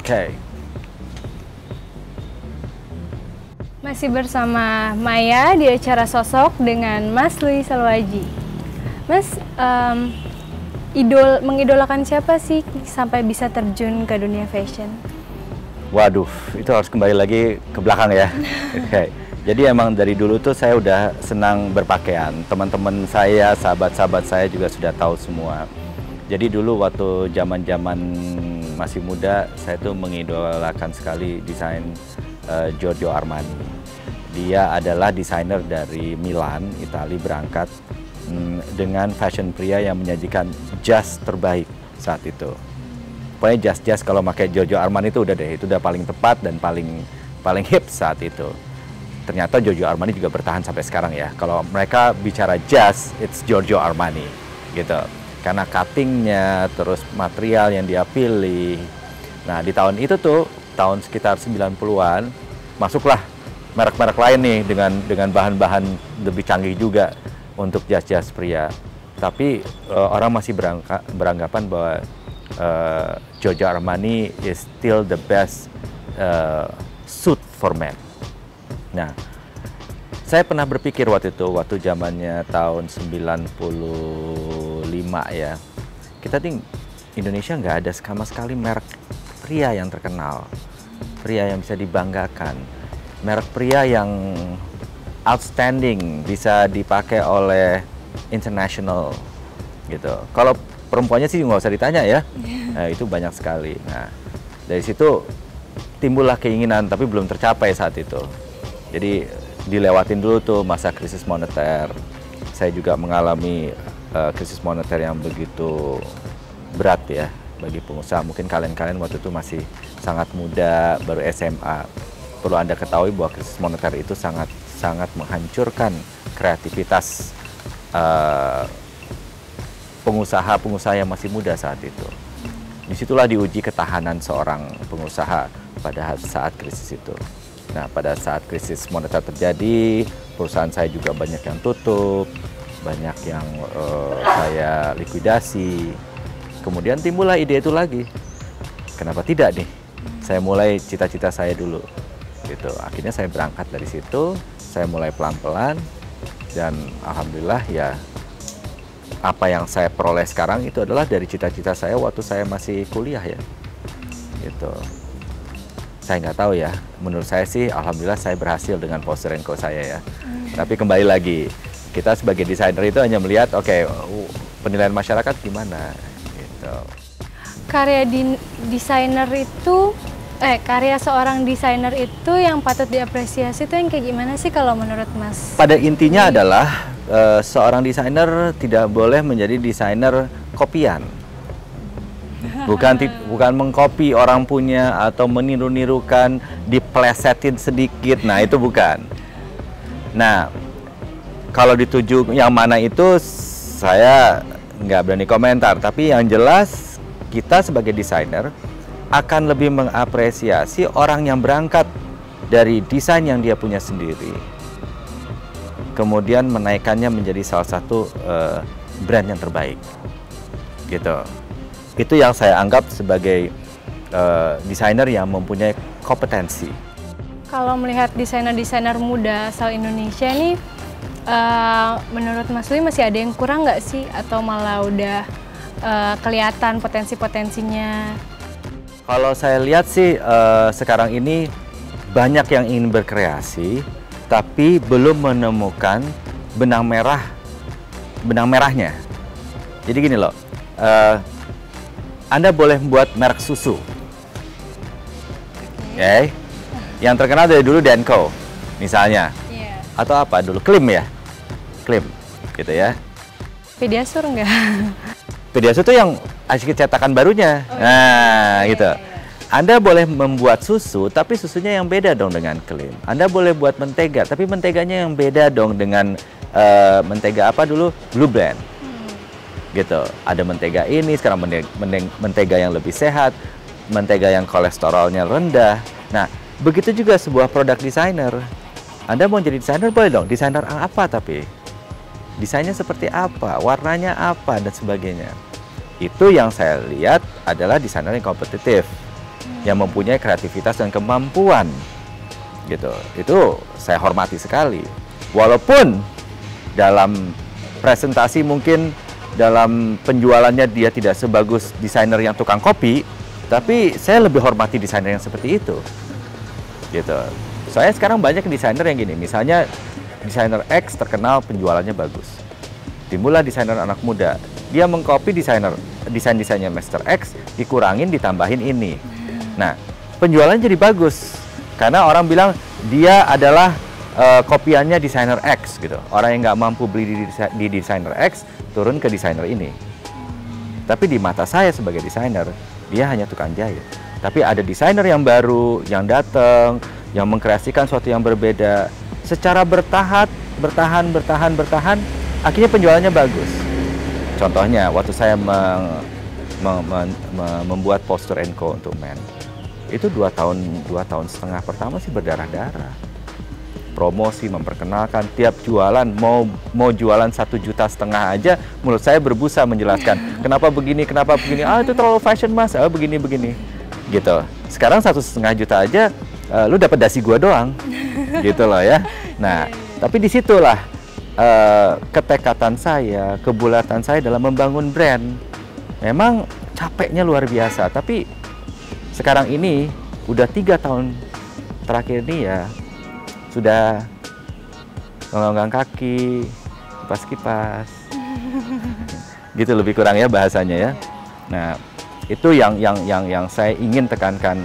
Oke. Masih bersama Maya di acara Sosok dengan Mas Louis Salwaji. Mas, mengidolakan siapa sih sampai bisa terjun ke dunia fashion? Waduh, itu harus kembali lagi ke belakang ya. Oke. Jadi emang dari dulu tuh saya udah senang berpakaian. Teman-teman saya, sahabat-sahabat saya juga sudah tahu semua. Jadi dulu waktu zaman-zaman masih muda, saya tuh mengidolakan sekali desain Giorgio Armani. Dia adalah desainer dari Milan, Italia, berangkat dengan fashion pria yang menyajikan jas terbaik saat itu. Pokoknya jas-jas kalau pakai Giorgio Armani itu udah deh, itu udah paling tepat dan paling hip saat itu. Ternyata Giorgio Armani juga bertahan sampai sekarang ya. Kalau mereka bicara jas, it's Giorgio Armani gitu. Karena cuttingnya, terus material yang dia pilih. Nah di tahun itu tuh, tahun sekitar 90-an, masuklah merek-merek lain nih dengan bahan-bahan lebih canggih juga untuk jas-jas pria. Tapi orang masih beranggapan bahwa Giorgio Armani is still the best suit for men. Nah, saya pernah berpikir waktu itu, waktu zamannya tahun 95 ya, kita think Indonesia nggak ada sama sekali merek pria yang terkenal, pria yang bisa dibanggakan, merek pria yang outstanding, bisa dipakai oleh international gitu. Kalau perempuannya sih nggak usah ditanya ya, nah, itu banyak sekali. Nah, dari situ timbullah keinginan, tapi belum tercapai saat itu. Jadi dilewatin dulu tuh masa krisis moneter. Saya juga mengalami krisis moneter yang begitu berat ya bagi pengusaha. Mungkin kalian-kalian waktu itu masih sangat muda, baru SMA. Perlu Anda ketahui bahwa krisis moneter itu sangat menghancurkan kreativitas pengusaha-pengusaha yang masih muda saat itu. Disitulah diuji ketahanan seorang pengusaha pada saat krisis itu. Nah, pada saat krisis moneter terjadi, perusahaan saya juga banyak yang tutup, banyak yang saya likuidasi. Kemudian timbullah ide itu lagi. Kenapa tidak nih? Saya mulai cita-cita saya dulu. Gitu. Akhirnya saya berangkat dari situ, saya mulai pelan-pelan, dan alhamdulillah ya apa yang saya peroleh sekarang itu adalah dari cita-cita saya waktu saya masih kuliah ya. Gitu. Saya nggak tahu ya, menurut saya sih alhamdulillah saya berhasil dengan Pose & Co saya ya. Tapi kembali lagi, kita sebagai desainer itu hanya melihat, oke, penilaian masyarakat gimana gitu. Karya seorang desainer itu yang patut diapresiasi itu yang kayak gimana sih kalau menurut Mas? Pada intinya adalah seorang desainer tidak boleh menjadi desainer kopian. Bukan mengcopy orang punya atau meniru-nirukan, diplesetin sedikit. Nah, itu bukan. Nah, kalau dituju yang mana itu saya nggak berani komentar. Tapi yang jelas kita sebagai desainer akan lebih mengapresiasi orang yang berangkat dari desain yang dia punya sendiri. Kemudian menaikkannya menjadi salah satu brand yang terbaik. Gitu. Itu yang saya anggap sebagai desainer yang mempunyai kompetensi. Kalau melihat desainer-desainer muda asal Indonesia nih, menurut Mas Louis masih ada yang kurang nggak sih? Atau malah udah kelihatan potensi-potensinya? Kalau saya lihat sih sekarang ini banyak yang ingin berkreasi, tapi belum menemukan benang merahnya. Jadi gini loh. Anda boleh membuat merek susu, okay? Yang terkenal dari dulu Denko, misalnya, atau apa dulu, Klim ya, Klim, gitu ya. Pediasure enggak? Pediasure itu yang hasil cetakan barunya, gitu. Anda boleh membuat susu, tapi susunya yang beda dong dengan Klim. Anda boleh buat mentega, tapi menteganya yang beda dong dengan mentega apa dulu, Blue Blend. Gitu, ada mentega ini, sekarang mentega yang lebih sehat, mentega yang kolesterolnya rendah. Nah, begitu juga sebuah produk desainer. Anda mau jadi desainer boleh dong, desainer apa tapi? Desainnya seperti apa, warnanya apa, dan sebagainya. Itu yang saya lihat adalah desainer yang kompetitif. yang mempunyai kreativitas dan kemampuan gitu. Itu saya hormati sekali. Walaupun dalam presentasi mungkin dalam penjualannya dia tidak sebagus desainer yang tukang kopi, tapi saya lebih hormati desainer yang seperti itu gitu. Saya sekarang banyak desainer yang gini, misalnya desainer X terkenal penjualannya bagus, timbullah desainer anak muda, dia mengcopy desainnya Master X, dikurangin ditambahin ini. Nah, penjualannya jadi bagus karena orang bilang dia adalah kopiannya desainer X gitu. Orang yang nggak mampu beli di desainer X turun ke desainer ini. Tapi di mata saya sebagai desainer, dia hanya tukang jahit. Tapi ada desainer yang baru yang datang, yang mengkreasikan sesuatu yang berbeda. Secara bertahap, bertahan, akhirnya penjualannya bagus. Contohnya, waktu saya membuat poster Enco untuk Men, itu 2 tahun setengah pertama sih berdarah-darah. Promosi, memperkenalkan, tiap jualan mau jualan 1,5 juta aja, mulut saya berbusa menjelaskan kenapa begini, itu terlalu fashion mas, begini gitu. Sekarang 1,5 juta aja lu dapat dasi gua doang gitu loh ya. Nah, tapi disitulah ketekatan saya, kebulatan saya dalam membangun brand. Memang capeknya luar biasa, tapi sekarang ini udah 3 tahun terakhir ini ya sudah mengangkat kaki, kipas-kipas, gitu lebih kurang ya bahasanya ya. Nah, itu yang saya ingin tekankan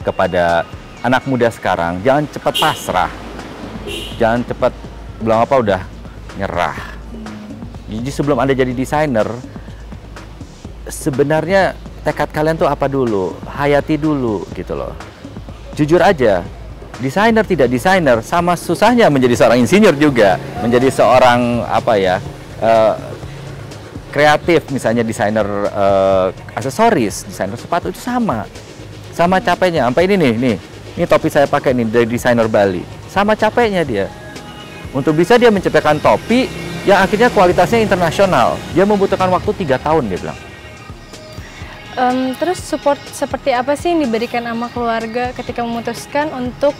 kepada anak muda sekarang, jangan cepat pasrah, jangan cepat bilang apa udah nyerah. Jadi sebelum Anda jadi desainer, sebenarnya tekad kalian tuh apa dulu, hayati dulu gitu loh. Jujur aja, desainer tidak desainer sama susahnya menjadi seorang insinyur juga, menjadi seorang kreatif, misalnya desainer aksesoris, desainer sepatu itu sama capeknya. Sampai ini topi saya pakai nih dari desainer Bali, sama capeknya dia untuk bisa dia menciptakan topi yang akhirnya kualitasnya internasional. Dia membutuhkan waktu 3 tahun dia bilang. Terus support seperti apa sih yang diberikan sama keluarga ketika memutuskan untuk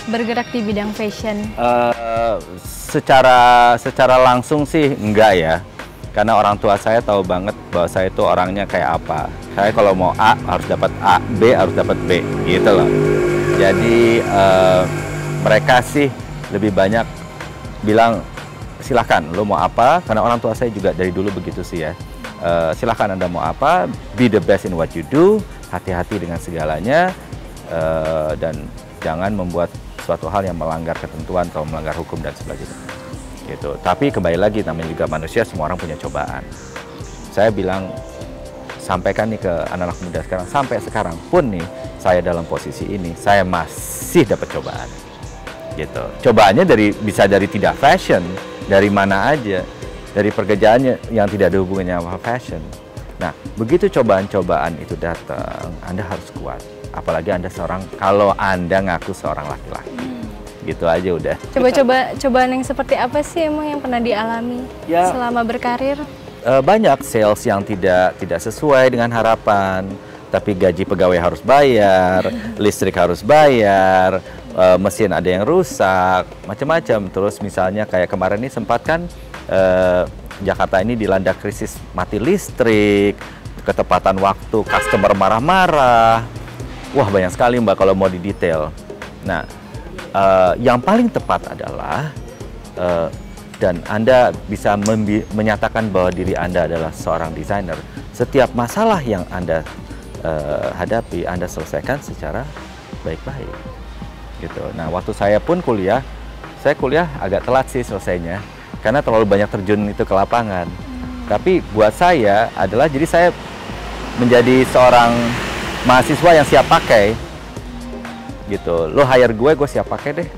bergerak di bidang fashion? Secara langsung sih enggak ya, karena orang tua saya tahu banget bahwa saya itu orangnya kayak apa. Saya kalau mau A harus dapat A, B harus dapat B, gitu loh. Jadi mereka sih lebih banyak bilang silahkan lo mau apa, karena orang tua saya juga dari dulu begitu sih ya. Silahkan Anda mau apa, be the best in what you do, hati-hati dengan segalanya, dan jangan membuat suatu hal yang melanggar ketentuan atau melanggar hukum dan sebagainya. Gitu. Tapi kembali lagi, namanya juga manusia, semua orang punya cobaan. Saya bilang, sampaikan nih ke anak-anak muda sekarang, sampai sekarang pun nih, saya dalam posisi ini, saya masih dapat cobaan. Gitu. Cobaannya bisa dari tidak fashion, dari mana aja. Dari pekerjaannya yang tidak ada hubungannya sama fashion. Nah, begitu cobaan-cobaan itu datang, Anda harus kuat. Apalagi kalau Anda ngaku seorang laki-laki. Gitu aja udah. Cobaan yang seperti apa sih emang yang pernah dialami selama berkarir? Banyak sales yang tidak sesuai dengan harapan, tapi gaji pegawai harus bayar, listrik harus bayar, mesin ada yang rusak, macam-macam. Terus misalnya kayak kemarin ini sempat kan Jakarta ini dilanda krisis mati listrik, ketepatan waktu, customer marah-marah. Wah, banyak sekali Mbak kalau mau didetail. Nah, yang paling tepat adalah dan Anda bisa menyatakan bahwa diri Anda adalah seorang desainer. Setiap masalah yang Anda hadapi, Anda selesaikan secara baik-baik. Gitu. Nah, waktu saya pun kuliah agak telat sih selesainya. Karena terlalu banyak terjun itu ke lapangan. Tapi buat saya adalah, jadi saya menjadi seorang mahasiswa yang siap pakai. Gitu. Lo hire gue siap pakai deh.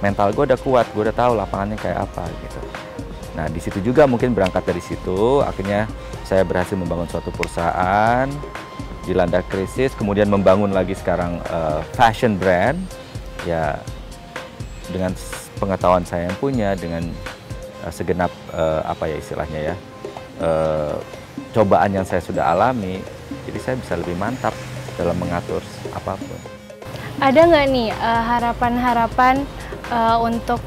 Mental gue udah kuat, gue udah tahu lapangannya kayak apa gitu. Nah, di situ juga mungkin berangkat dari situ, akhirnya saya berhasil membangun suatu perusahaan, dilanda krisis, kemudian membangun lagi sekarang fashion brand. Ya, dengan pengetahuan saya yang punya, dengan segenap istilahnya ya, cobaan yang saya sudah alami, jadi saya bisa lebih mantap dalam mengatur apapun. Ada nggak nih harapan-harapan untuk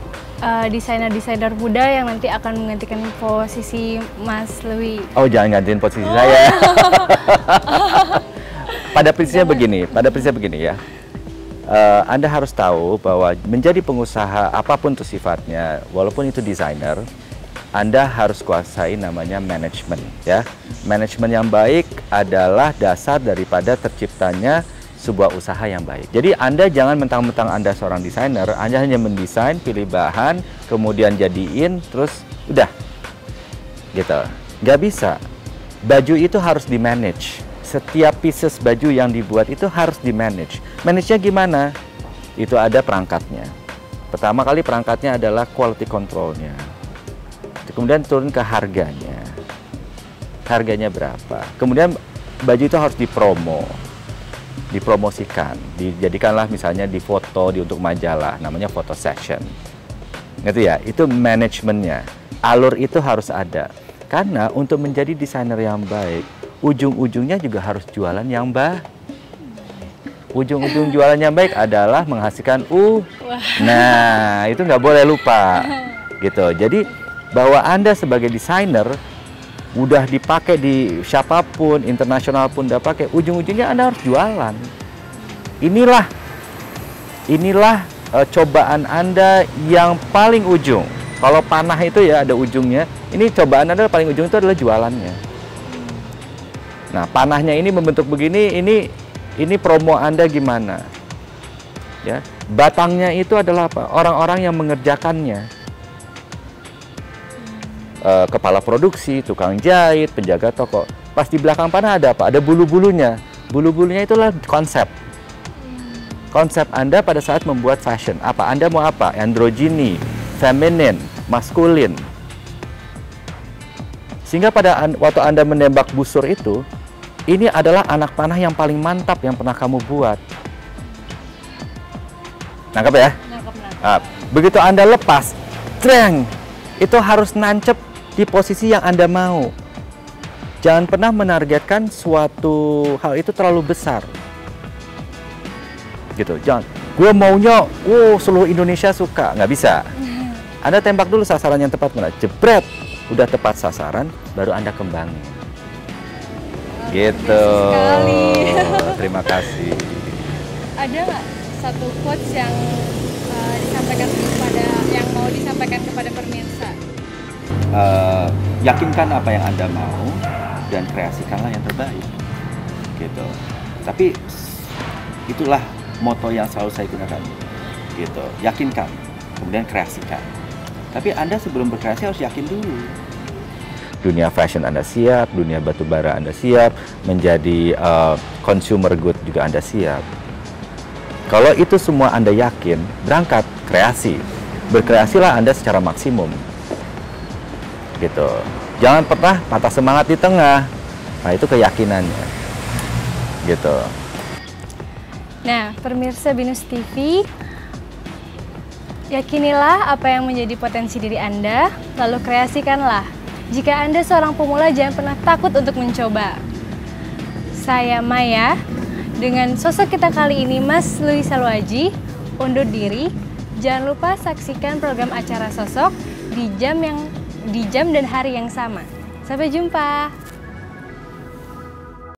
desainer-desainer muda yang nanti akan menggantikan posisi Mas Louis? Oh, jangan gantiin posisi saya. Pada prinsipnya begini ya. Anda harus tahu bahwa menjadi pengusaha apapun itu sifatnya, walaupun itu desainer, Anda harus kuasai namanya manajemen ya. Manajemen yang baik adalah dasar daripada terciptanya sebuah usaha yang baik. Jadi Anda jangan mentang-mentang Anda seorang desainer, Anda hanya mendesain, pilih bahan, kemudian jadiin, terus udah gitu. Nggak bisa. Baju itu harus di-manage. Setiap pieces baju yang dibuat itu harus di-manage. Manage-nya gimana? Itu ada perangkatnya. Pertama kali perangkatnya adalah quality control-nya. Kemudian turun ke harganya. Harganya berapa? Kemudian baju itu harus dipromosikan. Dijadikanlah misalnya di foto untuk majalah, namanya photo session. Gitu ya, itu manajemennya. Alur itu harus ada. Karena untuk menjadi desainer yang baik, ujung-ujungnya juga harus jualan yang baik. Ujung-ujung jualan yang baik adalah menghasilkan Nah, itu nggak boleh lupa. Gitu. Jadi, bahwa Anda sebagai desainer, udah dipakai di siapapun, internasional pun udah pakai, ujung-ujungnya Anda harus jualan. Inilah cobaan Anda yang paling ujung. Kalau panah itu ya ada ujungnya, ini cobaan Anda paling ujung itu adalah jualannya. Nah, panahnya ini membentuk begini, ini promo Anda gimana? Ya, batangnya itu adalah apa? Orang-orang yang mengerjakannya. Kepala produksi, tukang jahit, penjaga toko. Pas di belakang panah ada apa? Ada bulu-bulunya. Bulu-bulunya itulah konsep. Konsep Anda pada saat membuat fashion. Apa? Anda mau apa? Androgyny, feminine, maskulin. Sehingga waktu Anda menembak busur itu, ini adalah anak panah yang paling mantap yang pernah kamu buat. Nangkep ya? Nangkep. Nah, begitu Anda lepas, treng, itu harus nancep di posisi yang Anda mau. Jangan pernah menargetkan suatu hal itu terlalu besar. Gitu, jangan. Gue maunya, seluruh Indonesia suka. Nggak bisa. Anda tembak dulu sasaran yang tepat mana. Jebret, udah tepat sasaran, baru Anda kembangin. Gitu. Terima kasih. Ada nggak satu quotes yang mau disampaikan kepada pemirsa? Yakinkan apa yang Anda mau dan kreasikanlah yang terbaik. Gitu. Tapi itulah moto yang selalu saya gunakan. Gitu. Yakinkan, kemudian kreasikan. Tapi Anda sebelum berkreasi harus yakin dulu. Dunia fashion Anda siap, dunia batubara Anda siap, menjadi consumer good juga Anda siap. Kalau itu semua Anda yakin, berangkat kreasi. Berkreasilah Anda secara maksimum. Gitu. Jangan pernah patah semangat di tengah. Nah, itu keyakinannya. Gitu. Nah, pemirsa Binus TV, yakinilah apa yang menjadi potensi diri Anda, lalu kreasikanlah. Jika Anda seorang pemula, jangan pernah takut untuk mencoba. Saya Maya, dengan sosok kita kali ini Mas Louis Salwaji, undur diri. Jangan lupa saksikan program acara Sosok di jam dan hari yang sama. Sampai jumpa.